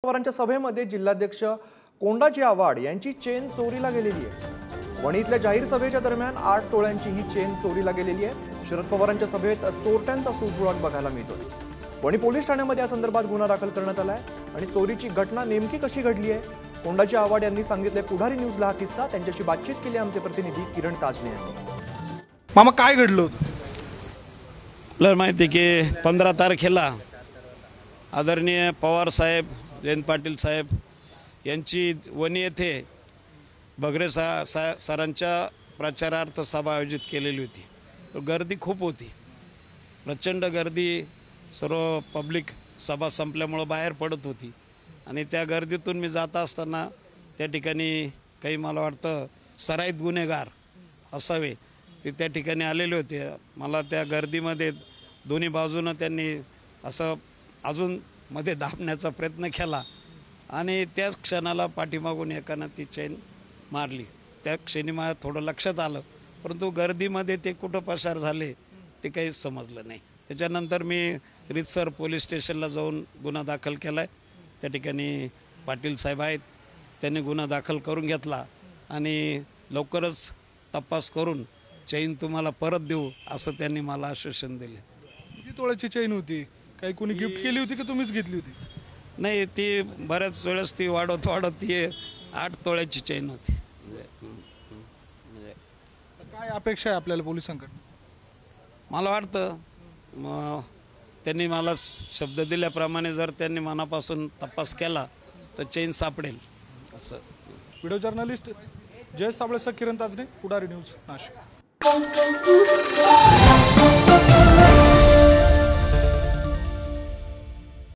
पवारांच्या सभेमध्ये जिल्हाध्यक्ष कोंडाजी आव्हाड यांची चेन चोरीला गेलेली आहे। वणीतल्या जाहीर सभेच्या दरम्यान 8 तोळ्यांची ही चेन चोरीला गेलेली आहे। शरद पवारांच्या सभेत चोरट्यांचा सुळसुळाट बघायला मिळतोय। वणी पोलीस ठाण्यामध्ये या संदर्भात गुन्हा दाखल करण्यात आलाय आणि चोरीची घटना नेमकी कशी घडली आहे कोंडाजी आव्हाड यांनी सांगितले। पुढारी न्यूजला हा किस्सा त्यांच्याशी बातचीत केली आमचे प्रतिनिधी किरण ताजने यांनी। मामा काय घडलं होतं? आपल्याला माहिती की 15 तारखेला आदरणीय पवार साहेब, जयंत पाटील साहेब यांची वणी येथे बगरे सरांच्या प्रचारार्थ सभा आयोजित केलेली होती। तो गर्दी खूप होती, प्रचंड गर्दी, सर्व पब्लिक सभा संपल्यामुळे बाहेर पडत होती आणि त्या गर्दीतून मी जात असताना त्या ठिकाणी काही मला वाटतं सराईत गुन्हेगार असावे ते त्या ठिकाणी आलेले होते। मला त्या गर्दीमध्ये दोन्ही बाजूनं त्यांनी असं अजून मध्ये दाबण्याचा प्रयत्न केला आणि त्याच क्षणाला पाठीमागून एकानं ती चेन मारली। त्या क्षणी मला थोडं लक्षात आलं, परंतु गर्दीमध्ये ते कुठं पसार झाले ते काही समजलं नाही। त्याच्यानंतर मी रितसर पोलीस स्टेशनला जाऊन गुन्हा दाखल केला आहे। त्या ठिकाणी पाटील साहेब आहेत, त्यांनी गुन्हा दाखल करून घेतला आणि लवकरच तपास करून चेन तुम्हाला परत देऊ असं त्यांनी मला आश्वासन दिले। किती तोळ्याची चेन होती? काही कोणी गिफ्ट केली होती की तुम्हीच घेतली होती? नाही, ती बऱ्याच वेळेस ती वाढत ती 8 तोळ्याची चेन होती। काय अपेक्षा आहे आपल्याला पोलिसांकडून? मला वाटतं त्यांनी मला शब्द दिल्याप्रमाणे जर त्यांनी मनापासून तपास केला तर चेन सापडेल असं। व्हिडिओ जर्नलिस्ट जयेश साबळेसह किरण ताजने, पुढारी न्यूज, नाशिक।